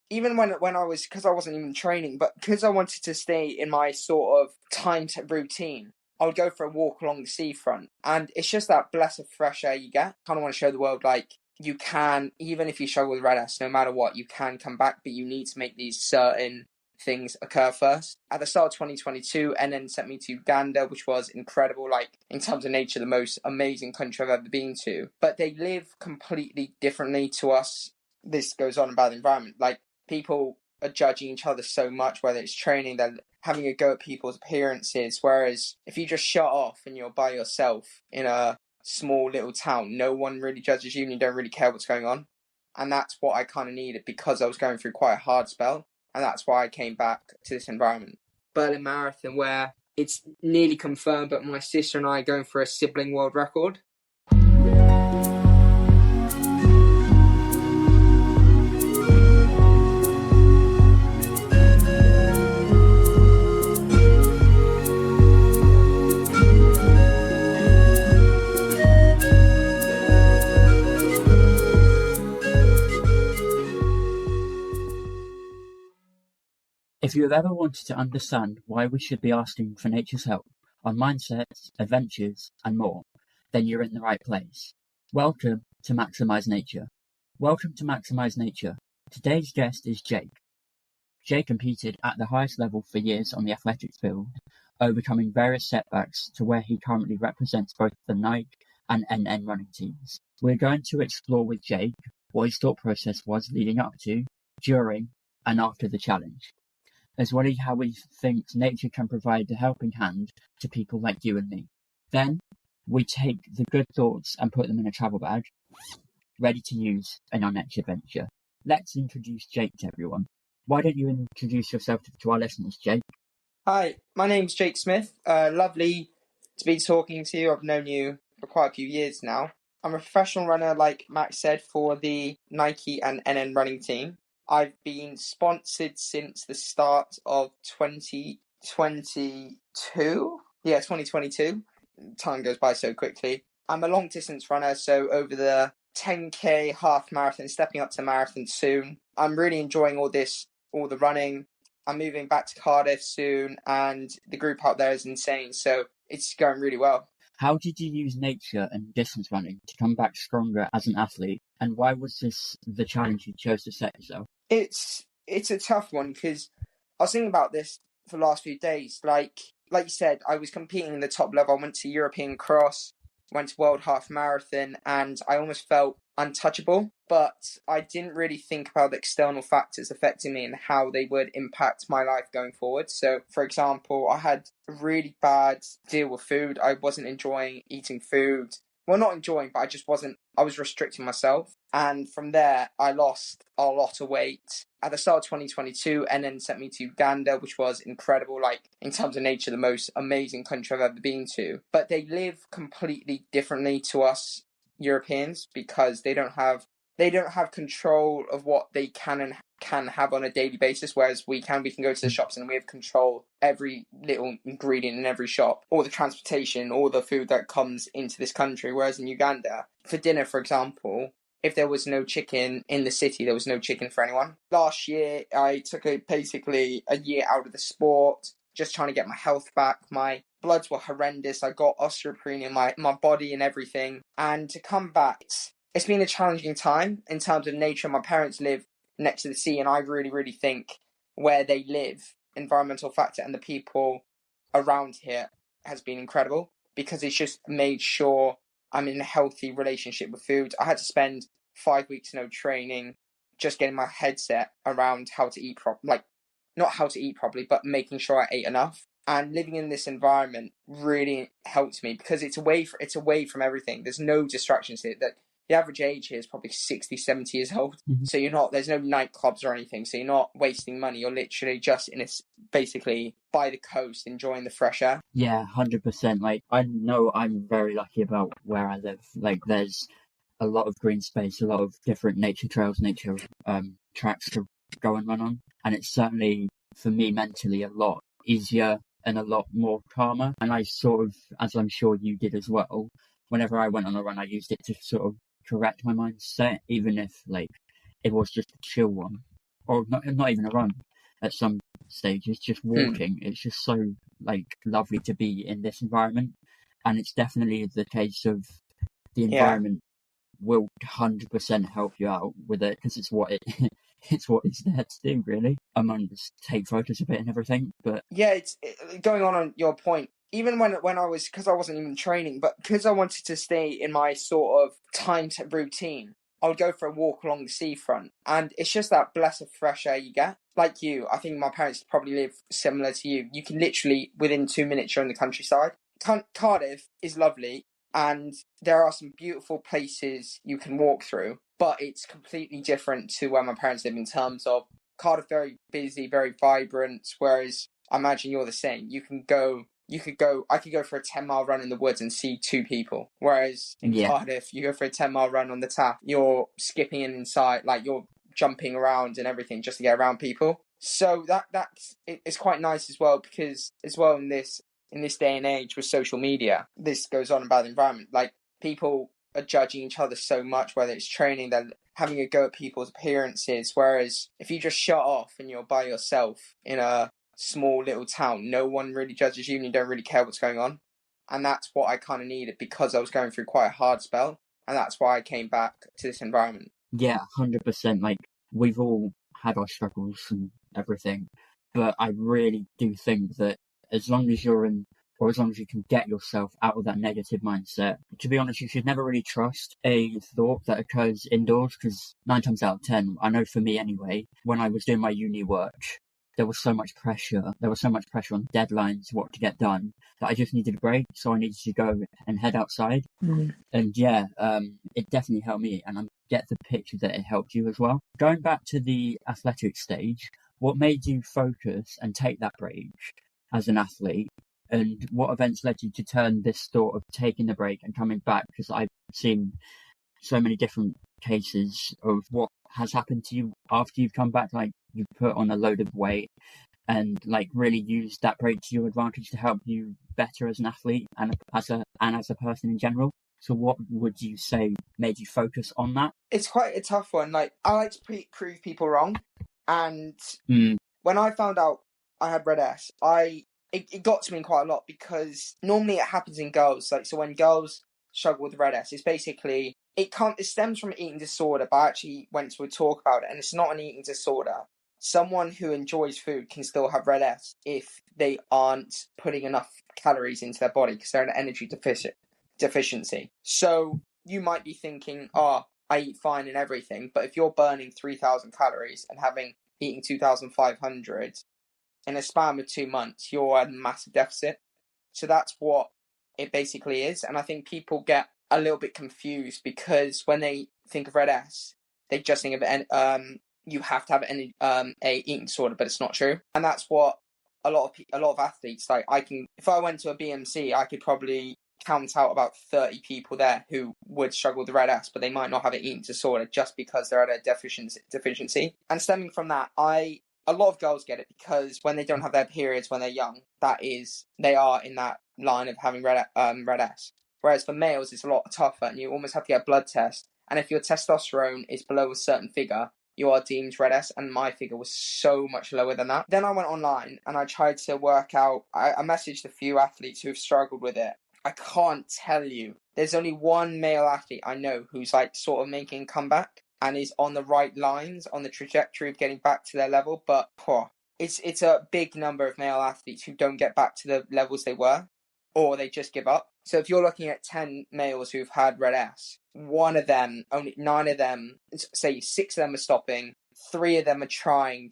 even when I was, because I wasn't even training, but because I wanted to stay in my sort of routine, I would go for a walk along the seafront. And it's just that blessed fresh air you get. Kind of want to show the world, like, you can, even if you struggle with RED-S, no matter what, you can come back, but you need to make these certain things occur first. At the start of 2022, NN sent me to Uganda, which was incredible, like, in terms of nature, the most amazing country I've ever been to. But they live completely differently to us. This goes on about the environment. Like, people are judging each other so much, whether it's training, they're having a go at people's appearances. Whereas if you just shut off and you're by yourself in a small little town, no one really judges you and you don't really care what's going on. And that's what I kind of needed because I was going through quite a hard spell. And that's why I came back to this environment. Berlin Marathon, where it's nearly confirmed, but my sister and I are going for a sibling world record. If you have ever wanted to understand why we should be asking for nature's help on mindsets, adventures, and more, then you're in the right place. Welcome to Maximize Nature. Welcome to Maximize Nature. Today's guest is Jake. Jake competed at the highest level for years on the athletics field, overcoming various setbacks to where he currently represents both the Nike and NN running teams. We're going to explore with Jake what his thought process was leading up to, during, and after the challenge, as well as how he thinks nature can provide a helping hand to people like you and me. Then, we take the good thoughts and put them in a travel bag, ready to use in our next adventure. Let's introduce Jake to everyone. Why don't you introduce yourself to our listeners, Jake? Hi, my name's Jake Smith. Lovely to be talking to you. I've known you for quite a few years now. I'm a professional runner, like Max said, for the Nike and NN running team. I've been sponsored since the start of 2022. Yeah, 2022. Time goes by so quickly. I'm a long distance runner, so over the 10K, half marathon, stepping up to marathon soon. I'm really enjoying all the running. I'm moving back to Cardiff soon, and the group out there is insane, so it's going really well. How did you use nature and distance running to come back stronger as an athlete, and why was this the challenge you chose to set yourself? It's a tough one because I was thinking about this for the last few days. Like you said, I was competing in the top level. I went to European Cross, went to World Half Marathon, and I almost felt untouchable. But I didn't really think about the external factors affecting me and how they would impact my life going forward. So, for example, I had a really bad deal with food. I wasn't enjoying eating food. Well, not enjoying, but I was restricting myself. And from there, I lost a lot of weight. At the start of 2022, and then sent me to Uganda, which was incredible, like, in terms of nature, the most amazing country I've ever been to. But they live completely differently to us Europeans because they don't have control of what they can have on a daily basis, whereas we can go to the shops and we have control every little ingredient in every shop, or the transportation, or the food that comes into this country. Whereas in Uganda, for dinner, for example, if there was no chicken in the city, there was no chicken for anyone. Last year, I took basically a year out of the sport, just trying to get my health back. My bloods were horrendous. I got osteopenia in my body and everything. And to come back, it's been a challenging time in terms of nature. My parents live next to the sea, and I really, really think where they live, environmental factor, and the people around here has been incredible because it's just made sure I'm in a healthy relationship with food. I had to spend 5 weeks no training, just getting my head set around how to eat properly, not how to eat properly, but making sure I ate enough. And living in this environment really helped me because it's away from everything. There's no distractions here. That the average age here is probably 60, 70 years old. Mm-hmm. So there's no nightclubs or anything. So you're not wasting money. You're literally just basically by the coast, enjoying the fresh air. Yeah, 100%. Like, I know I'm very lucky about where I live. Like, there's a lot of green space, a lot of different nature trails, nature tracks to go and run on. And it's certainly, for me, mentally a lot easier and a lot more calmer. And I sort of, as I'm sure you did as well, whenever I went on a run, I used it to sort of correct my mindset, even if, like, it was just a chill one. or not even a run at some stages, just walking. It's just so like lovely to be in this environment, and it's definitely the case of the environment will 100% help you out with it because it's what it's what it's there to do, really. Just take photos of it and everything. But yeah, going on your point. Even when I was, because I wasn't even training, but because I wanted to stay in my sort of time routine, I would go for a walk along the seafront, and it's just that blessed fresh air you get. Like you, I think my parents probably live similar to you. You can literally, within 2 minutes, you're in the countryside. Cardiff is lovely, and there are some beautiful places you can walk through, but it's completely different to where my parents live in terms of Cardiff, very busy, very vibrant, whereas I imagine you're the same. I could go for a 10-mile run in the woods and see 2 people. Whereas in Cardiff, you go for a 10-mile run on the tap, you're skipping inside, like you're jumping around and everything just to get around people. So it's quite nice as well, because as well in this day and age with social media, this goes on about the environment. Like, people are judging each other so much, whether it's training, they're having a go at people's appearances. Whereas if you just shut off and you're by yourself in a small little town, no one really judges you and you don't really care what's going on. And that's what I kind of needed, because I was going through quite a hard spell, and that's why I came back to this environment. Yeah, 100%. Like, we've all had our struggles and everything, but I really do think that as long as you're in, or as long as you can get yourself out of that negative mindset, to be honest, you should never really trust a thought that occurs indoors, because 9 times out of 10, I know for me anyway, when I was doing my uni work, there was so much pressure on deadlines, what to get done, that I just needed a break. So I needed to go and head outside. And it definitely helped me, and I get the picture that it helped you as well. Going back to the athletic stage, what made you focus and take that break as an athlete, and what events led you to turn this thought of taking the break and coming back? Because I've seen so many different cases of what has happened to you after you've come back. Like, you've put on a load of weight and like really used that break to your advantage to help you better as an athlete and as a person in general. So what would you say made you focus on that? It's quite a tough one. Like, I like to prove people wrong, and when I found out I had red S, it got to me quite a lot, because normally it happens in girls. Like, so when girls struggle with red S, it's basically, it stems from eating disorder, but I actually went to a talk about it, and it's not an eating disorder. Someone who enjoys food can still have red S if they aren't putting enough calories into their body, because they're an energy deficiency. So you might be thinking, I eat fine and everything, but if you're burning 3,000 calories and eating 2,500 in a span of 2 months, you're at a massive deficit. So that's what it basically is. And I think people get a little bit confused, because when they think of red S, they just think of you have to have a eating disorder, but it's not true. And that's what a lot of athletes, like, if I went to a BMC, I could probably count out about 30 people there who would struggle with red S, but they might not have an eating disorder just because they're at a deficiency. And stemming from that, a lot of girls get it because when they don't have their periods when they're young, they are in that line of having red S. Whereas for males, it's a lot tougher, and you almost have to get a blood test. And if your testosterone is below a certain figure, you are deemed red S, and my figure was so much lower than that. Then I went online and I tried to work out, I messaged a few athletes who have struggled with it. I can't tell you. There's only one male athlete I know who's like sort of making a comeback and is on the right lines, on the trajectory of getting back to their level, but it's a big number of male athletes who don't get back to the levels they were, or they just give up. So if you're looking at 10 males who've had red S, only 9 of them, say 6 of them are stopping, 3 of them are trying,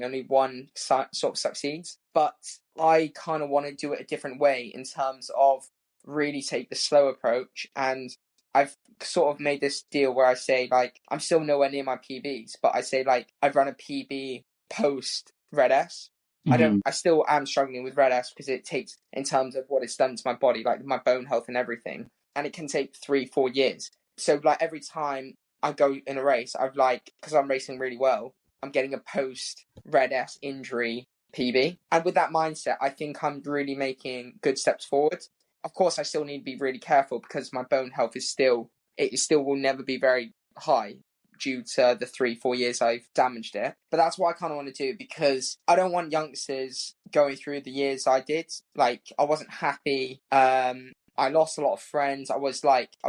only 1 sort of succeeds. But I kind of want to do it a different way in terms of really take the slow approach, and I've sort of made this deal where I say, like, I'm still nowhere near my PBs, but I say, like, I've run a PB post red S. I still am struggling with red S because it takes, in terms of what it's done to my body, like my bone health and everything, and it can take 3-4 years. So like every time I go in a race, because I'm racing really well, I'm getting a post red S injury PB. And with that mindset, I think I'm really making good steps forward. Of course, I still need to be really careful because my bone health will never be very high due to the 3-4 years I've damaged it. But that's what I kind of want to do, because I don't want youngsters going through the years I did. Like, I wasn't happy. I lost a lot of friends. I was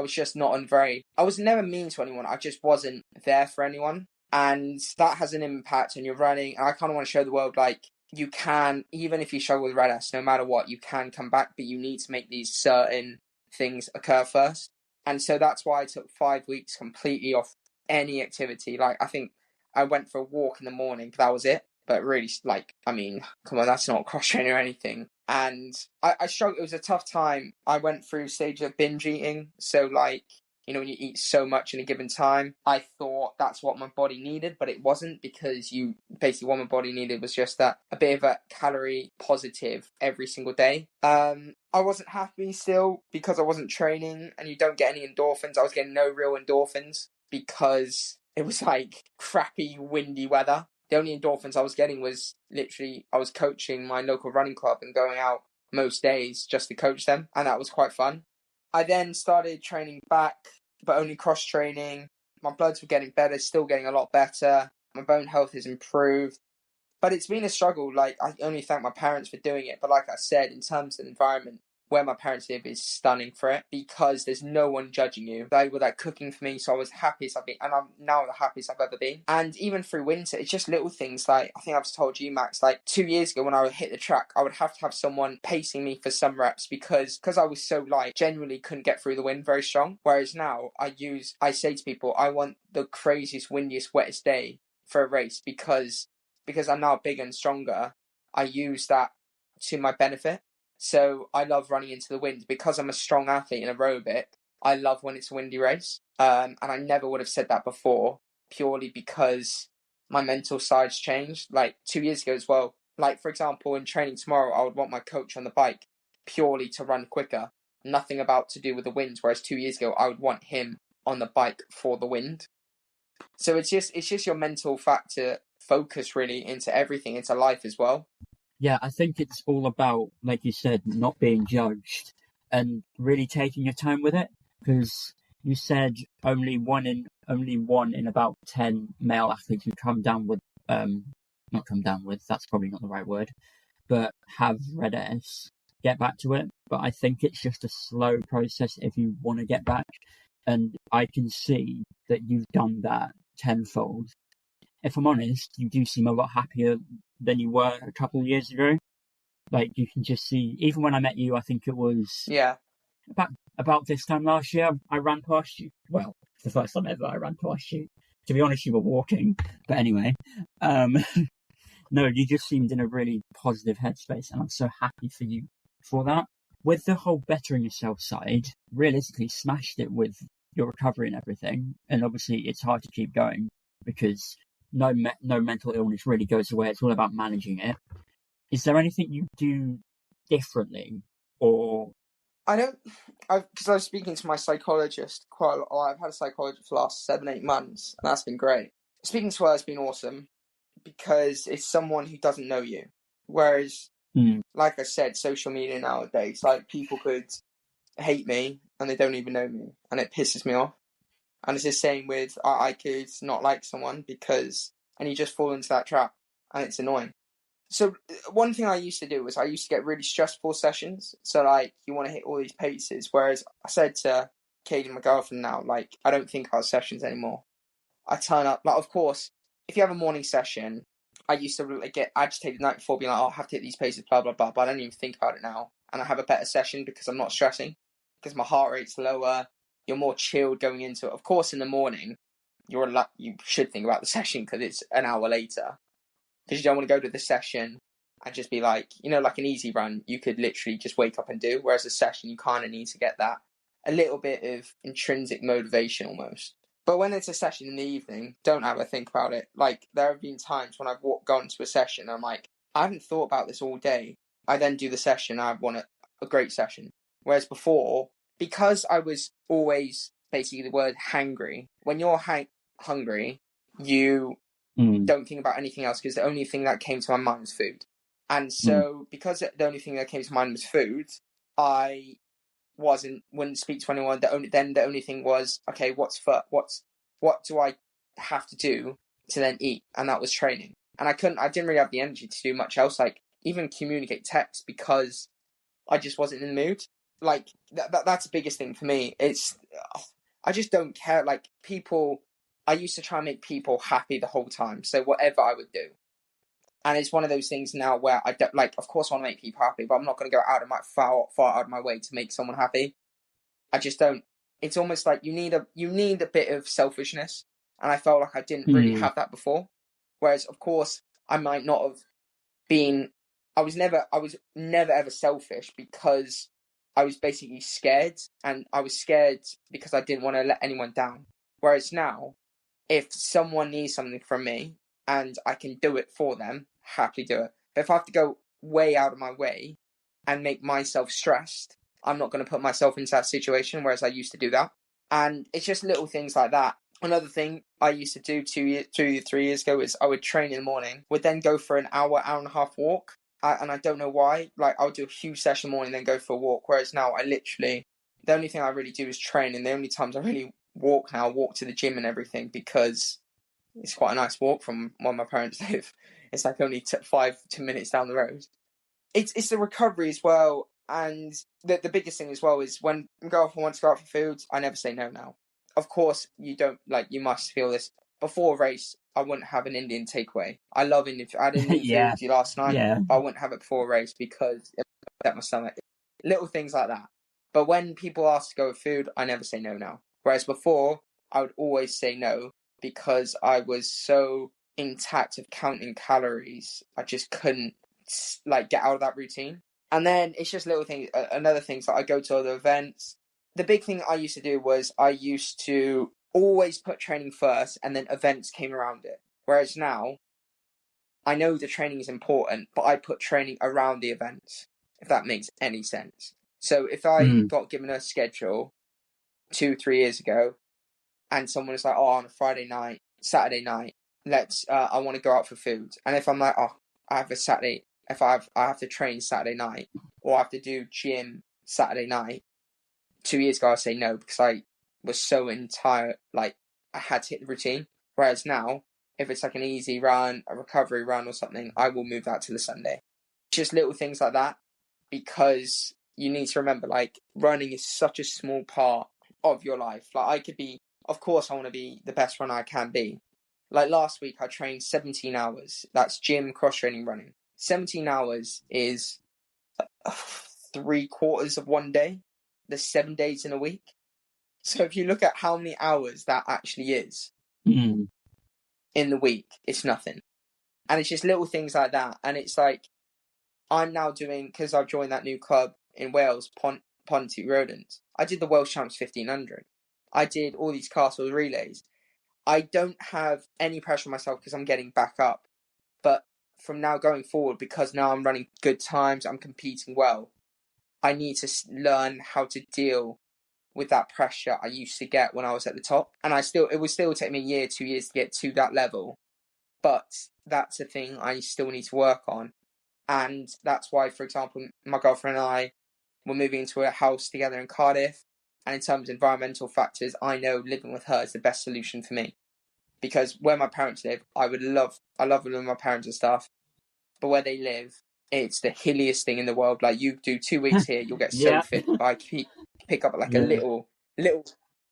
just not I was never mean to anyone. I just wasn't there for anyone. And that has an impact on your running. And I kind of want to show the world, like, you can, even if you struggle with red S, no matter what, you can come back, but you need to make these certain things occur first. And so that's why I took 5 weeks completely off any activity. Like, I think I went for a walk in the morning, that was it. But really, like, I mean, come on, that's not cross training or anything. And I struggled. It was a tough time. I went through stage of binge eating. So, like, you know, when you eat so much in a given time, I thought that's what my body needed, but it wasn't, because basically what my body needed was just a bit of a calorie positive every single day. I wasn't happy still because I wasn't training, and you don't get any endorphins. I was getting no real endorphins because it was like crappy, windy weather. The only endorphins I was getting was literally, I was coaching my local running club and going out most days just to coach them, and that was quite fun. I then started training back, but only cross training. My bloods were getting better, still getting a lot better. My bone health has improved. But it's been a struggle. Like, I only thank my parents for doing it. But like I said, in terms of the environment where my parents live is stunning for it, because there's no one judging you. They were like cooking for me, so I was happiest I've been, and I'm now the happiest I've ever been. And even through winter, it's just little things. Like, I think I've told you, Max, like 2 years ago when I would hit the track, I would have to have someone pacing me for some reps, because I was so light, genuinely couldn't get through the wind very strong. Whereas now I say to people, I want the craziest, windiest, wettest day for a race, because I'm now bigger and stronger. I use that to my benefit. So I love running into the wind, because I'm a strong athlete in aerobic. I love when it's a windy race. And I never would have said that before, purely because my mental side's changed. Like 2 years ago as well. Like, for example, in training tomorrow, I would want my coach on the bike purely to run quicker. Nothing about to do with the wind. Whereas 2 years ago, I would want him on the bike for the wind. So it's just your mental factor focus really into everything, into life as well. Yeah, I think it's all about, like you said, not being judged and really taking your time with it. Because you said only one in about 10 male athletes who not come down with, that's probably not the right word, but have red S, get back to it. But I think it's just a slow process if you want to get back. And I can see that you've done that tenfold. If I'm honest, you do seem a lot happier than you were a couple of years ago. Like, you can just see, even when I met you, I think it was about this time last year, I ran past you. Well, it's the first time ever I ran past you. To be honest, you were walking. But anyway, no, you just seemed in a really positive headspace, and I'm so happy for you for that. With the whole bettering yourself side, realistically smashed it with your recovery and everything. And obviously it's hard to keep going, because no mental illness really goes away. It's all about managing it. Is there anything you do differently, or? Because I was speaking to my psychologist quite a lot. I've had a psychologist for the last 7-8 months, and that's been great. Speaking to her has been awesome, because it's someone who doesn't know you. Whereas, like I said, social media nowadays, like, people could hate me and they don't even know me, and it pisses me off. And it's the same with, I could not like someone and you just fall into that trap, and it's annoying. So one thing I used to do was I used to get really stressful sessions. So, like, you want to hit all these paces. Whereas I said to Katie, my girlfriend now, like, I don't think about sessions anymore. I turn up, like, of course, if you have a morning session, I used to really get agitated the night before, being like, oh, I have to hit these paces, blah, blah, blah. But I don't even think about it now. And I have a better session because I'm not stressing, because my heart rate's lower. You're more chilled going into it. Of course, in the morning, you should think about the session because it's an hour later. Because you don't want to go to the session and just be like, like an easy run, you could literally just wake up and do. Whereas a session, you kind of need to get that a little bit of intrinsic motivation almost. But when it's a session in the evening, don't ever think about it. Like, there have been times when I've gone to a session and I'm like, I haven't thought about this all day. I then do the session, I want a great session. Whereas before, because I was always basically the word hangry, when you're hungry, you don't think about anything else, because the only thing that came to my mind was food. And so because the only thing that came to mind was food, I wouldn't speak to anyone. The only thing was, okay, what do I have to do to then eat, and that was training. And I didn't really have the energy to do much else, like even communicate text, because I just wasn't in the mood. Like that's the biggest thing for me. I just don't care. Like people, I used to try and make people happy the whole time. So whatever I would do, and it's one of those things now where I don't like. Of course, I want to make people happy, but I'm not going to go out of my far out of my way to make someone happy. I just don't. It's almost like you need a bit of selfishness, and I felt like I didn't really have that before. Whereas, of course, I might not have been. I was never ever selfish, because I was basically scared, and I was scared because I didn't want to let anyone down. Whereas now, if someone needs something from me and I can do it for them, happily do it. But if I have to go way out of my way and make myself stressed, I'm not going to put myself into that situation, whereas I used to do that. And it's just little things like that. Another thing I used to do 3 years ago is I would train in the morning, would then go for an hour and a half walk. And I don't know why. Like, I would do a huge session in the morning, then go for a walk. Whereas now, the only thing I really do is train. And the only times I really walk to the gym and everything, because it's quite a nice walk from where my parents live. It's like only 2 minutes down the road. It's the recovery as well. And the biggest thing as well is when my girlfriend wants to go out for food, I never say no now. Of course, you don't, like, you must feel this. Before a race, I wouldn't have an Indian takeaway. I love Indian food. I had Indian food with you last night, but I wouldn't have it before a race because it upset my stomach. Little things like that. But when people ask to go with food, I never say no now. Whereas before, I would always say no because I was so intact of counting calories. I just couldn't, like, get out of that routine. And then it's just little things. Another thing is that I go to other events. The big thing I used to do was I used to always put training first, and then events came around it. Whereas now, I know the training is important, but I put training around the events, if that makes any sense. So if I got given a schedule 2-3 years ago, and someone was like, "Oh, on a Friday night, Saturday night, I want to go out for food," and if I'm like, "Oh, I have a Saturday," if I have to train Saturday night, or I have to do gym Saturday night, 2 years ago I'd say no, because I was so entire, like, I had to hit the routine. Whereas now, if it's like an easy run, a recovery run or something, I will move that to the Sunday. Just little things like that, because you need to remember, like, running is such a small part of your life. Like, I could be, of course I want to be the best runner I can be. Like last week I trained 17 hours. That's gym, cross-training, running. 17 hours is 3/4 of one day. There's 7 days in a week. So if you look at how many hours that actually is in the week, it's nothing. And it's just little things like that. And it's like, I'm now doing, because I've joined that new club in Wales, Ponty Rodents. I did the Welsh Champs 1500. I did all these castle relays. I don't have any pressure on myself because I'm getting back up. But from now going forward, because now I'm running good times, I'm competing well, I need to learn how to deal with that pressure I used to get when I was at the top. And it would still take me a year, 2 years to get to that level. But that's a thing I still need to work on. And that's why, for example, my girlfriend and I were moving into a house together in Cardiff. And in terms of environmental factors, I know living with her is the best solution for me. Because where my parents live, I love living with my parents and stuff. But where they live, it's the hilliest thing in the world. Like, you do 2 weeks here, you'll get so fit. I pick up like a little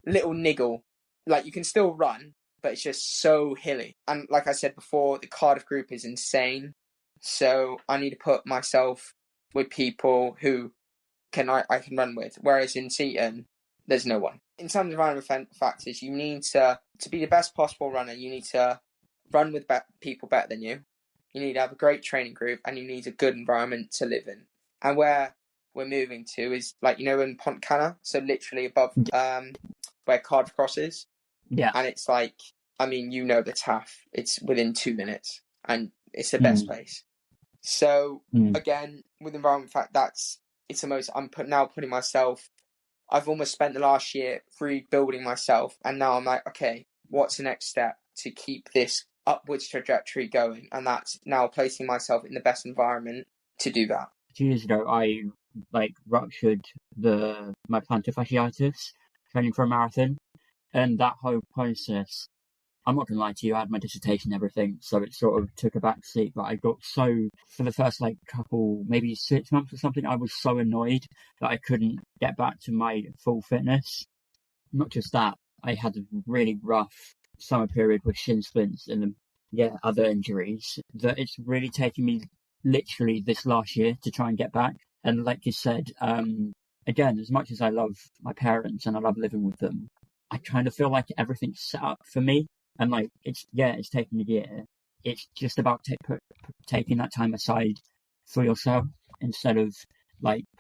niggle. Like, you can still run, but it's just so hilly. And like I said before, the Cardiff group is insane. So I need to put myself with people who I can run with. Whereas in Seaton, there's no one. In terms of environmental factors, you need to be the best possible runner, you need to run with people better than you. You need to have a great training group, and you need a good environment to live in. And where we're moving to is, like, in Pontcanna, so literally above where Cardiff Cross is. Yeah. And it's like, I mean, the TAF, it's within 2 minutes, and it's the best place. So again, with environment fact, it's the most. I'm putting myself. I've almost spent the last year rebuilding myself, and now I'm like, okay, what's the next step to keep this upwards trajectory going? And that's now placing myself in the best environment to do that. 2 years ago, I ruptured my plantar fasciitis training for a marathon, and that whole process I'm not going to lie to you, I had my dissertation and everything, so it sort of took a back seat, but I got so, for the first couple, maybe 6 months or something, I was so annoyed that I couldn't get back to my full fitness. Not just that, I had a really rough summer period with shin splints and other injuries, that it's really taken me literally this last year to try and get back. And like you said, again, as much as I love my parents and I love living with them, I kind of feel like everything's set up for me. And it's taken a year. It's just about taking that time aside for yourself instead of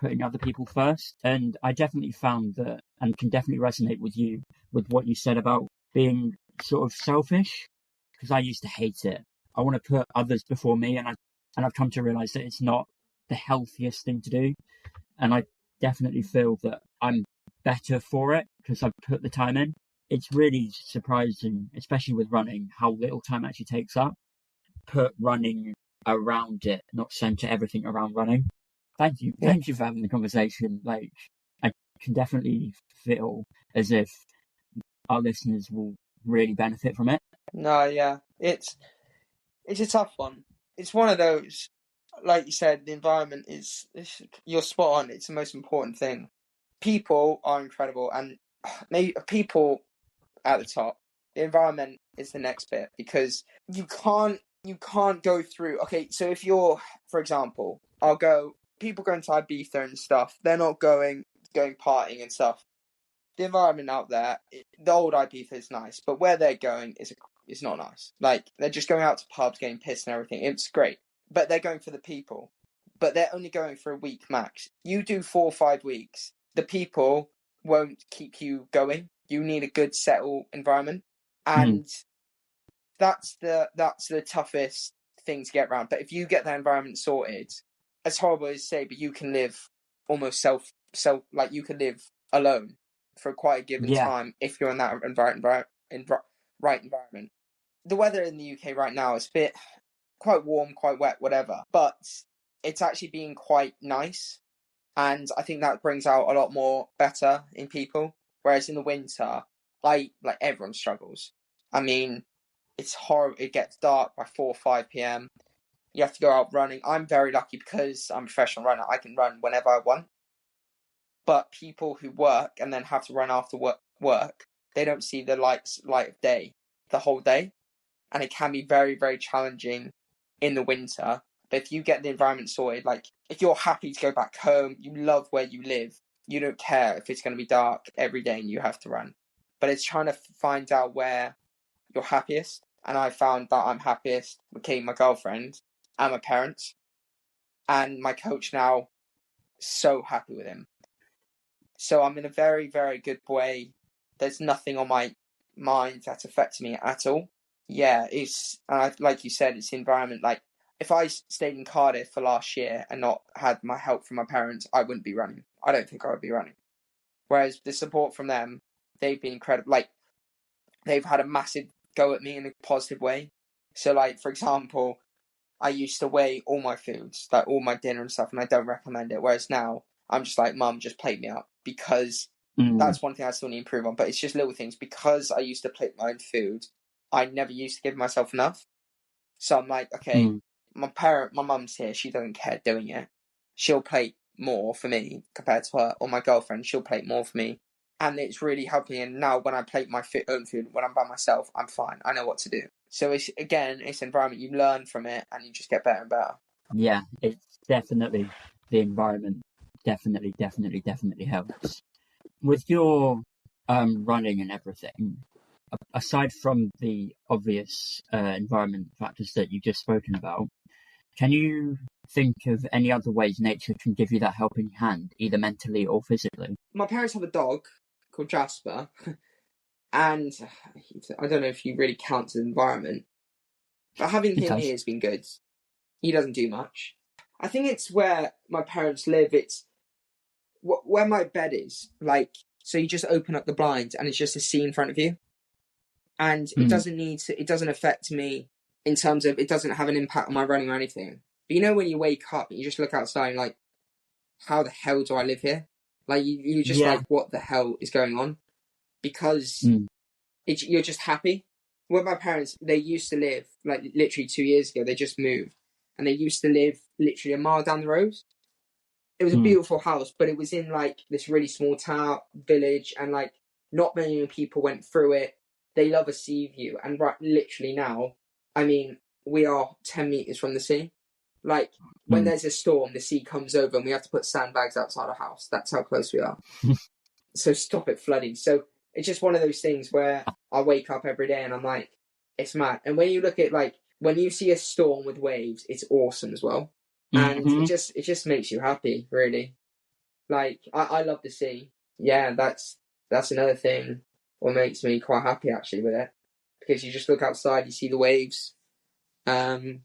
putting other people first. And I definitely found that, and can definitely resonate with you, with what you said about being sort of selfish, because I used to hate it. I want to put others before me, and I've come to realize that it's not the healthiest thing to do. And I definitely feel that I'm better for it because I've put the time in. It's really surprising, especially with running, how little time actually takes up. Put running around it, not center everything around running. Thank you. Yeah. Thank you for having the conversation. I can definitely feel as if our listeners will really benefit from it. No, yeah. It's a tough one. It's one of those, like you said, the environment is you're spot on. It's the most important thing. People are incredible, and maybe people at the top. The environment is the next bit, because you can't go through. Okay, so if you're, for example, people going to Ibiza and stuff. They're not going partying and stuff. The environment out there, the old Ibiza is nice, but where they're going is not nice. They're just going out to pubs, getting pissed and everything. It's great, but they're going for the people. But they're only going for a week max. You do 4 or 5 weeks, the people won't keep you going. You need a good settled environment, and that's the toughest thing to get around. But if you get that environment sorted, as horrible as to say, but you can live almost self you can live alone for quite a given time if you're in that right environment. The weather in the UK right now is a bit quite warm, quite wet, whatever, but it's actually been quite nice, and I think that brings out a lot more better in people. Whereas in the winter, everyone struggles. I mean, it's horrible. It gets dark by 4 or 5 p.m. You have to go out running. I'm very lucky because I'm a professional runner. I can run whenever I want. But people who work and then have to run after work, they don't see the light of day the whole day. And it can be very, very challenging in the winter. But if you get the environment sorted, if you're happy to go back home, you love where you live, you don't care if it's going to be dark every day and you have to run. But it's trying to find out where you're happiest. And I found that I'm happiest with my girlfriend and my parents. And my coach now, so happy with him. So I'm in a very, very good way. There's nothing on my mind that's affecting me at all. Yeah, like you said, it's the environment. If I stayed in Cardiff for last year and not had my help from my parents, I wouldn't be running. I don't think I would be running. Whereas the support from them, they've been incredible. They've had a massive go at me in a positive way. So, for example, I used to weigh all my foods, all my dinner and stuff, and I don't recommend it. Whereas now, I'm just like, Mum, just plate me up, because that's one thing I still need to improve on. But it's just little things. Because I used to plate my own food, I never used to give myself enough. So I'm like, okay, my mum's here, she doesn't care doing it. She'll plate more for me compared to her, or my girlfriend, she'll plate more for me. And it's really helping. And now when I plate my own food, when I'm by myself, I'm fine. I know what to do. So it's environment. You learn from it and you just get better and better. Yeah, it's definitely the environment. Definitely helps. With your running and everything, aside from the obvious environment factors that you've just spoken about, can you think of any other ways nature can give you that helping hand, either mentally or physically? My parents have a dog called Jasper, and I don't know if you really count as an environment, but having him here has been good. He doesn't do much. I think it's where my parents live. It's where my bed is. So you just open up the blinds and it's just a sea in front of you. And it doesn't affect me in terms of, it doesn't have an impact on my running or anything. But when you wake up and you just look outside and how the hell do I live here? You just what the hell is going on? Because you're just happy. Well, my parents, they used to live, like literally 2 years ago, they just moved. And they used to live literally a mile down the road. It was a Mm. beautiful house, but it was in like this really small town village, and like not many people went through it. They love a sea view, and right, literally now, I mean, we are 10 meters from the sea. Like when Mm. there's a storm, the sea comes over, and we have to put sandbags outside our house. That's how close we are. So stop it flooding. So it's just one of those things where I wake up every day and I'm like, it's mad. And when you look at like when you see a storm with waves, it's awesome as well. And Mm-hmm. it just makes you happy, really. Like I love the sea. Yeah, that's another thing what makes me quite happy actually with it. Because you just look outside, you see the waves. And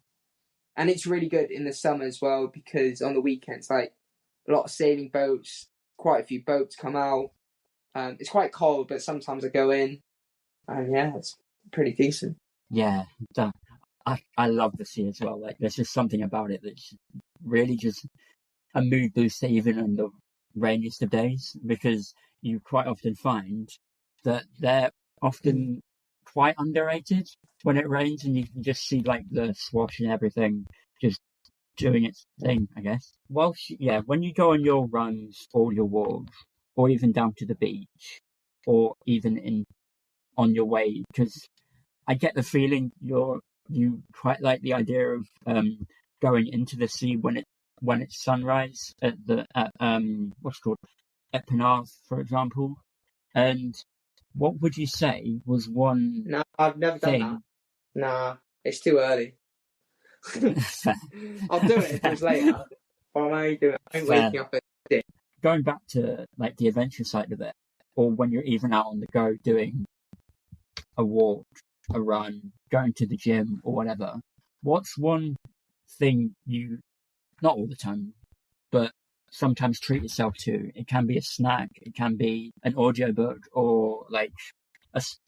it's really good in the summer as well, because on the weekends, like a lot of sailing boats, quite a few boats come out. It's quite cold, but sometimes I go in, and yeah, it's pretty decent. Yeah, I love the sea as well. Like, there's just something about it that's really just a mood booster, even on the rainiest of days, because you quite often find that they're often quite underrated when it rains, and you can just see like the swash and everything just doing its thing, I guess. Well, yeah, when you go on your runs or your walks, or even down to the beach, or even in on your way, because I get the feeling you quite like the idea of going into the sea when it's sunrise at what's it called, at Penarth, for example. And what would you say was one No, I've never done that. thing? Nah, it's too early. I'll do it if it was later. But I'm only doing. I'm Fair. waking up at 6. Going back to like the adventure side of it, or when you're even out on the go doing a walk, a run, going to the gym or whatever, what's one thing you, not all the time, but sometimes treat yourself to? It can be a snack, it can be an audiobook, or like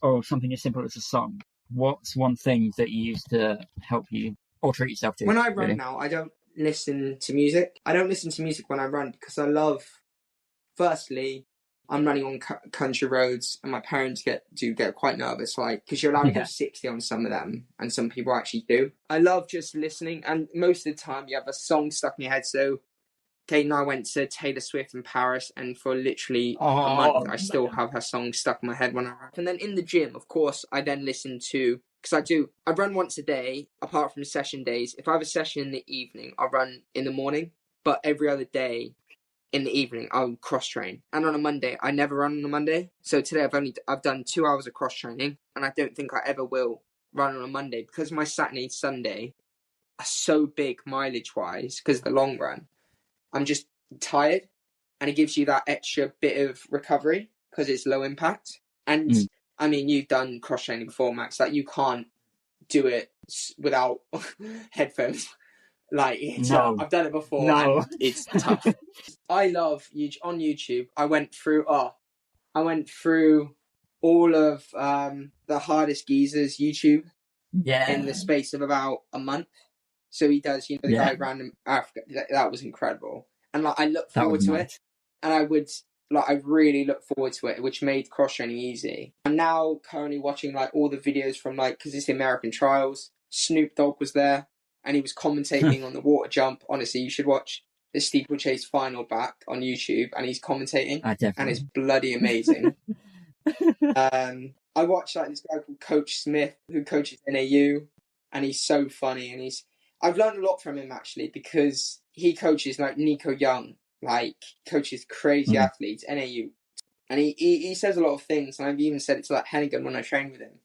or something as simple as a song. What's one thing that you use to help you or treat yourself to, When I run really? now, I don't listen to music. I don't listen to music when I run because I love. Firstly, I'm running on country roads, and my parents get quite nervous, like because you're allowed to go Yeah. 60 on some of them, and some people actually do. I love just listening, and most of the time you have a song stuck in your head. So Kate and I went to Taylor Swift in Paris, and for literally a month, Oh, I still man. have her song stuck in my head when I run. And then in the gym, of course, I then listen to, because I run once a day, apart from session days. If I have a session in the evening, I run in the morning, but every other day in the evening, I'll cross train. And on a Monday, I never run on a Monday. So today I've done 2 hours of cross training, and I don't think I ever will run on a Monday because my Saturday, Sunday are so big mileage wise because of the long run. I'm just tired, and it gives you that extra bit of recovery because it's low impact. And Mm. I mean, you've done cross training before, Max. Like you can't do it without headphones. Like No, I've done it before, no. and it's tough. I love on YouTube. I went through all of the hardest geezers YouTube in the Yeah, space of about a month. So he does, the guy yeah, random Africa. That was incredible, and like I look that forward was to mad. it, and I really look forward to it, which made cross training easy. I'm now currently watching like all the videos from like because it's the American trials. Snoop Dogg was there, and he was commentating on the water jump. Honestly, you should watch the steeplechase final back on YouTube, and he's commentating, I and it's definitely. bloody amazing. I watched like this guy called Coach Smith who coaches NAU, and he's so funny, and I've learned a lot from him actually because he coaches like Nico Young, like coaches crazy Mm. athletes NAU, and he says a lot of things, and I've even said it to like Hennigan when I train with him.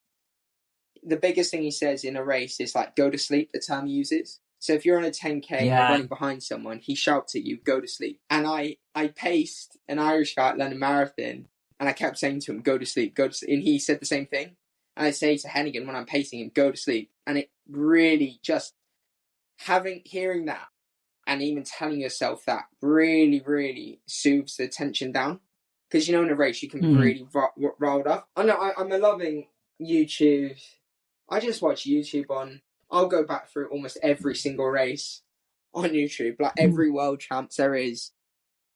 The biggest thing he says in a race is like go to sleep. The term he uses. So if you're on a 10K and you're Yeah. running behind someone, he shouts at you, go to sleep. And I paced an Irish guy at London Marathon, and I kept saying to him, go to sleep, go to sleep. And he said the same thing. And I say to Hennigan when I'm pacing him, go to sleep. And it really just hearing that and even telling yourself that really, really soothes the tension down. Because in a race you can be Mm. really riled up. I know I'm loving YouTube. I just watch YouTube on. I'll go back through almost every single race on YouTube, like every world champs there is,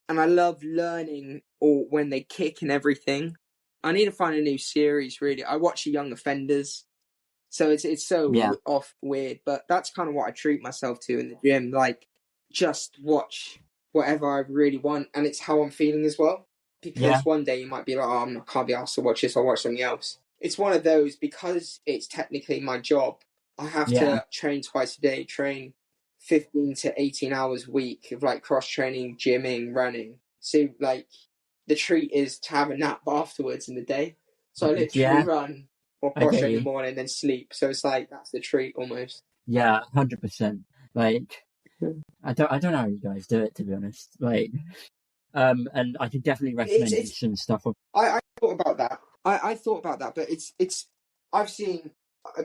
and I love learning or when they kick and everything. I need to find a new series. Really, I watch the Young Offenders. So it's so Yeah. off weird, but that's kind of what I treat myself to in the gym. Like, just watch whatever I really want, and it's how I'm feeling as well. Because one day you might be like, oh, I can't be asked to watch this, I'll watch something else. It's one of those, because it's technically my job, I have to train twice a day, train 15 to 18 hours a week of like cross training, gymming, running. So like the treat is to have a nap afterwards in the day. So I literally run or cross train in the morning and then sleep. So it's like, that's the treat almost. Yeah, 100%. Like, I don't know how you guys do it, to be honest. Like, and I could definitely recommend you some stuff. I thought about that. I thought about that, but it's I've seen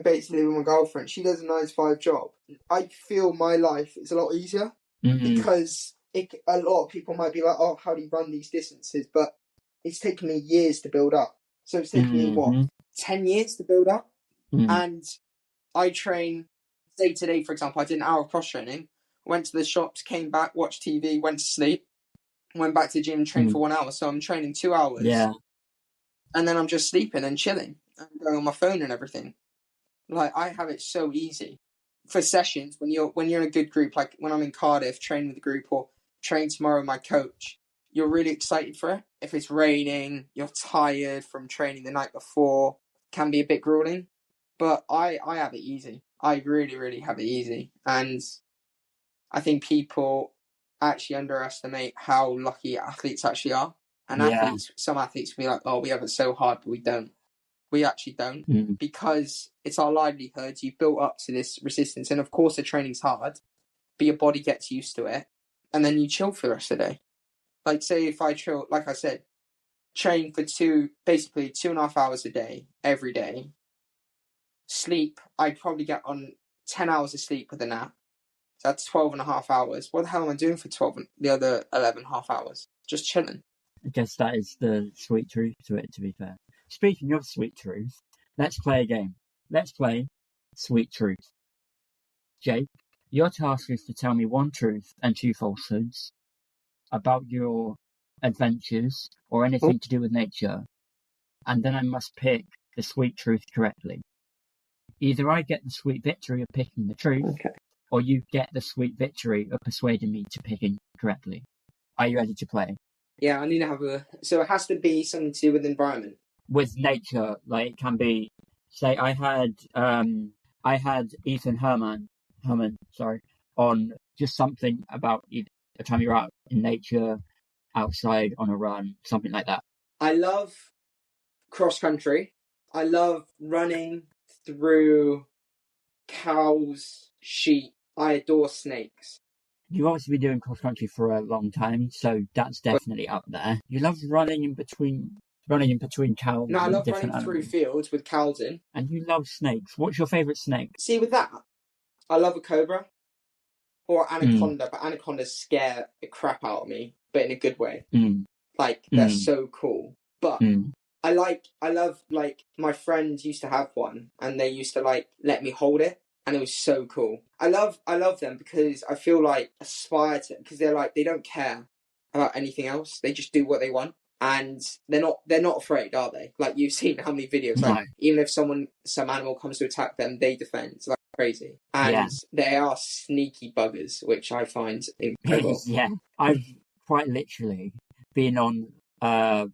basically with my girlfriend, she does a 9 to 5 job. I feel my life is a lot easier because a lot of people might be like, oh, how do you run these distances? But it's taken me years to build up. So it's taken me 10 years to build up. And I train, say today, for example, I did an hour of cross training, went to the shops, came back, watched TV, went to sleep, went back to the gym, trained for 1 hour. So I'm training 2 hours. Yeah. And then I'm just sleeping and chilling and going on my phone and everything. Like, I have it so easy for sessions when you're in a good group, like when I'm in Cardiff, training with the group, or train tomorrow with my coach. You're really excited for it. If it's raining, you're tired from training the night before, can be a bit grueling. But I have it easy. I really, really have it easy. And I think people actually underestimate how lucky athletes actually are. And some athletes will be like, oh, we have it so hard, but we don't. We actually don't, because it's our livelihood. You've built up to this resistance. And of course, the training's hard, but your body gets used to it. And then you chill for the rest of the day. Like, say if I chill, like I said, train for basically 2.5 hours a day, every day. Sleep, I'd probably get on 10 hours of sleep with a nap. So that's 12.5 hours. What the hell am I doing for the other 11.5 hours? Just chilling. I guess that is the sweet truth to it, to be fair. Speaking of sweet truth, let's play a game. Let's play Sweet Truth. Jake, your task is to tell me one truth and 2 falsehoods about your adventures or anything to do with nature, and then I must pick the sweet truth correctly. Either I get the sweet victory of picking the truth, or you get the sweet victory of persuading me to picking correctly. Are you ready to play? Yeah, I need to have so it has to be something to do with the environment. With nature, like, it can be, say, I had Ethan Herman, on just something about the time you're out in nature, outside on a run, something like that. I love cross country. I love running through cows, sheep. I adore snakes. You've obviously been doing cross country for a long time, so that's definitely up there. You love running in between cows. No, I love running through fields with cows in. And you love snakes. What's your favourite snake? See, with that, I love a cobra or anaconda, but anacondas scare the crap out of me, but in a good way. Like, they're so cool. But I love, like, my friends used to have one, and they used to, like, let me hold it, and it was so cool. I love them because I feel like aspire to, because they're like, they don't care about anything else. They just do what they want. And they're not afraid, are they? Like, you've seen how many videos, like, even if some animal comes to attack them, they defend. It's like crazy. And they are sneaky buggers, which I find incredible. Yeah. I've quite literally been on a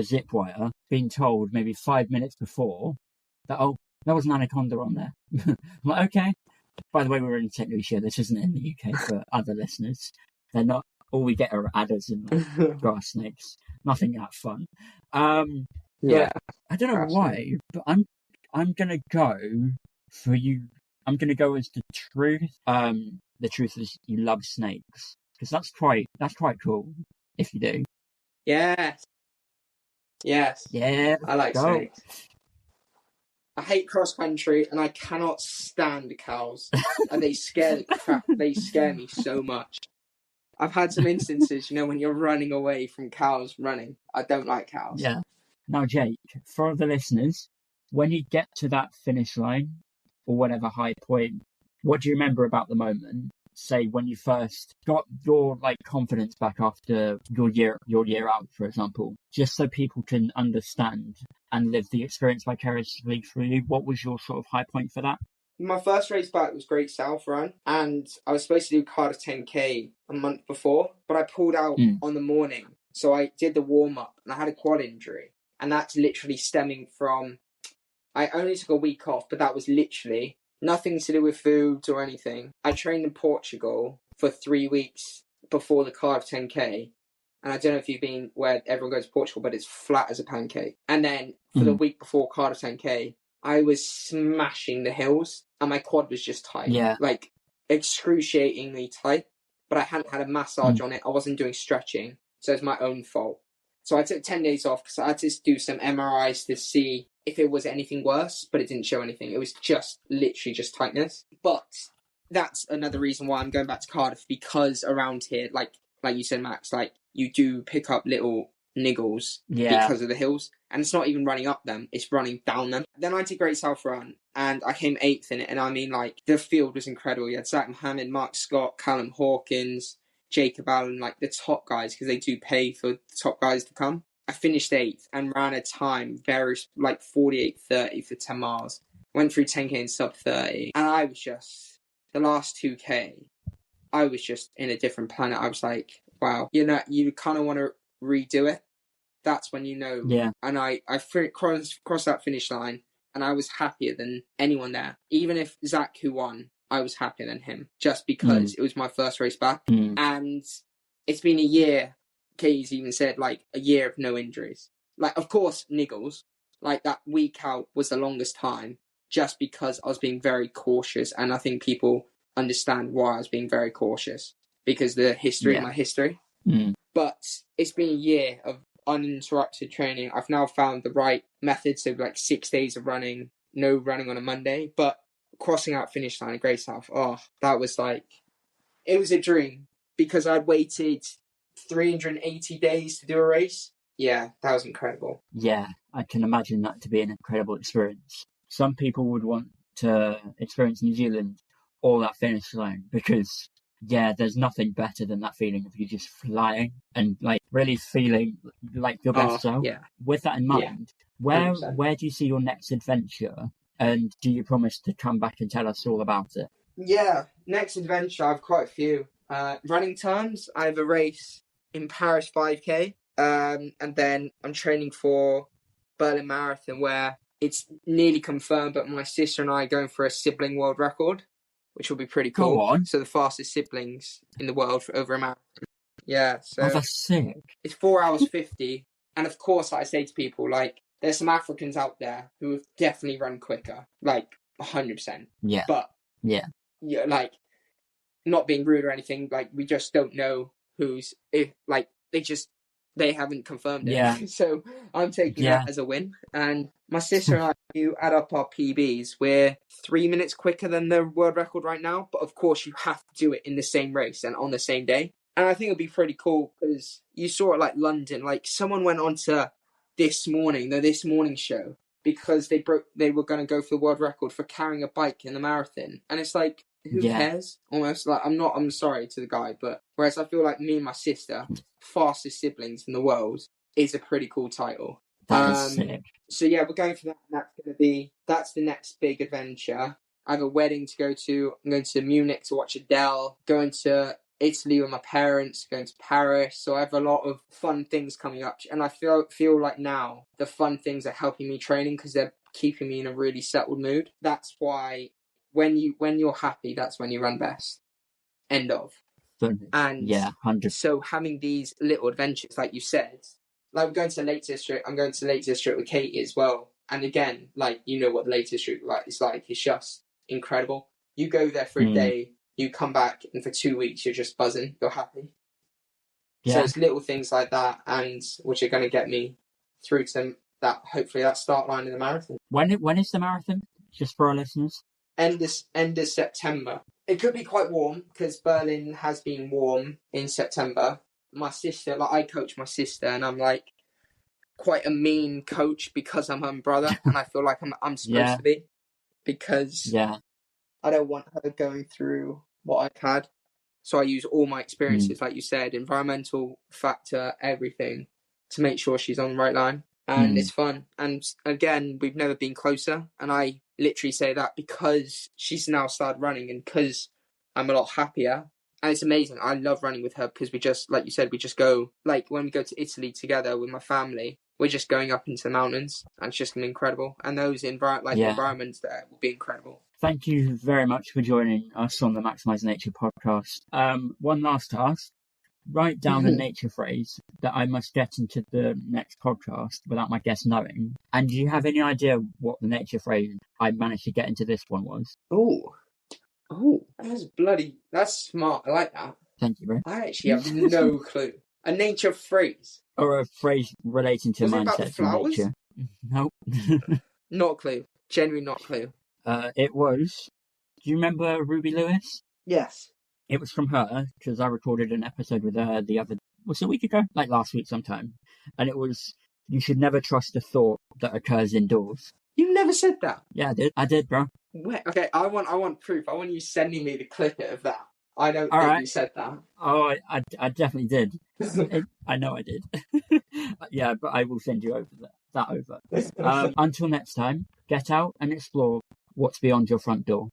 zip wire, being told maybe 5 minutes before that, oh, there was an anaconda on there. I'm like, okay. By the way, we're in St. Lucia. This isn't in the UK for other listeners. They're not. All we get are adders and like, grass snakes. Nothing that fun. Yeah. I don't know why, but I'm gonna go for you. I'm gonna go as the truth. The truth is you love snakes, because that's quite cool if you do. Yes. Yeah. I like snakes. I hate cross country, and I cannot stand cows, and they scare the crap. They scare me so much. I've had some instances, when you're running away from cows running. I don't like cows. Yeah. Now, Jake, for the listeners, when you get to that finish line, or whatever high point, what do you remember about the moment? say, when you first got your like confidence back after your year out, for example, just so people can understand and live the experience vicariously through you? What was your sort of high point for that? My first race back was Great South Run, and I was supposed to do Cardiff 10K a month before, but I pulled out on the morning. So I did the warm-up, and I had a quad injury. And that's literally stemming from... I only took a week off, but that was literally nothing to do with food or anything. I trained in Portugal for 3 weeks before the Cardiff 10K. And I don't know if you've been where everyone goes to Portugal, but it's flat as a pancake. And then for the week before Cardiff 10K, I was smashing the hills and my quad was just tight. Yeah. Like, excruciatingly tight. But I hadn't had a massage on it. I wasn't doing stretching. So it's my own fault. So I took 10 days off because I had to do some MRIs to see if it was anything worse, but it didn't show anything. It was just literally just tightness. But that's another reason why I'm going back to Cardiff, because around here, like you said, Max, like you do pick up little niggles because of the hills. And it's not even running up them, it's running down them. Then I did Great South Run and I came 8th in it. And I mean, like, the field was incredible. You had Zach Mohammed, Mark Scott, Callum Hawkins, Jacob Allen, like the top guys, because they do pay for the top guys to come. I finished 8th and ran a time very, like 48:30 for 10 miles. Went through 10K in sub 30. And I was just, the last 2K, I was just in a different planet. I was like, wow, you know, you kind of want to redo it. That's when you know. Yeah. And I crossed that finish line and I was happier than anyone there. Even if Zach, who won, I was happier than him just because it was my first race back. And it's been a year. Katie's even said, like, a year of no injuries. Like, of course, niggles. Like, that week out was the longest time just because I was being very cautious. And I think people understand why I was being very cautious because the history of my history. But it's been a year of uninterrupted training. I've now found the right method. So, like, 6 days of running, no running on a Monday. But crossing out finish line at Great South, oh, that was like, it was a dream because I'd waited 380 days to do a race. Yeah, that was incredible. Yeah, I can imagine that to be an incredible experience. Some people would want to experience New Zealand or that finish line because, yeah, there's nothing better than that feeling of you just flying and like really feeling like your best self. Yeah. With that in mind, where do you see your next adventure, and do you promise to come back and tell us all about it? Yeah, next adventure, I have quite a few. Running terms, I have a race in Paris 5K, and then I'm training for Berlin Marathon where it's nearly confirmed, but my sister and I are going for a sibling world record, which will be pretty cool. Go on. So the fastest siblings in the world for over a marathon. Yeah, so oh, that's sick. It's 4 hours 50, and of course, like I say to people, like, there's some Africans out there who have definitely run quicker, like 100%. Yeah. But yeah, like, not being rude or anything, like, we just don't know who's, if, like, they haven't confirmed it. Yeah. So I'm taking that as a win. And my sister and I, you add up our PBs, we're 3 minutes quicker than the world record right now. But of course, you have to do it in the same race and on the same day. And I think it'd be pretty cool because you saw it like London. Like, someone went on to This Morning show, because they were going to go for the world record for carrying a bike in the marathon. And it's like, who cares? Almost like, I'm sorry to the guy, but whereas I feel like me and my sister, fastest siblings in the world, is a pretty cool title. That is sick. So yeah, we're going for that, and that's the next big adventure. I have a wedding to go to. I'm going to Munich to watch Adele, going to Italy with my parents, going to Paris. So I have a lot of fun things coming up, and I feel like now the fun things are helping me training because they're keeping me in a really settled mood. That's why when you're happy, that's when you run best. End of. And 100. So having these little adventures, like you said, like we're going to the Lake District. I'm going to the Lake District with Katie as well. And again, like, you know what the Lake District is like. It's just incredible. You go there for a day, you come back, and for 2 weeks you're just buzzing. You're happy. So it's little things like that, and which are going to get me through to that. Hopefully, that start line in the marathon. When is the marathon? Just for our listeners. End of September. It could be quite warm because Berlin has been warm in September. My sister, like, I coach my sister, and I'm like quite a mean coach because I'm her brother, and I feel like I'm supposed to be, because I don't want her going through what I've had. So I use all my experiences, like you said, environmental factor, everything, to make sure she's on the right line. And it's fun. And again, we've never been closer. And I literally say that because she's now started running and because I'm a lot happier. And it's amazing. I love running with her because we just, like you said, we just go, like when we go to Italy together with my family, we're just going up into the mountains and it's just going to be incredible. And those environments there will be incredible. Thank you very much for joining us on the Maximize Nature podcast. One last task. Write down a nature phrase that I must get into the next podcast without my guest knowing. And do you have any idea what the nature phrase I managed to get into this one was? That's smart. I like that. Thank you, bro. I actually have no clue. A nature phrase? Or a phrase relating to mindsets and nature. Nope. Not a clue. Genuinely not a clue. It was, do you remember Ruby Lewis? Yes. It was from her, because I recorded an episode with her a week ago? Like last week sometime. And it was, you should never trust a thought that occurs indoors. You never said that? Yeah, I did, bro. Wait, okay, I want proof. I want you sending me the clip of that. I don't think you said that. Oh, I definitely did. I know I did. Yeah, but I will send you over that over. Until next time, get out and explore what's beyond your front door.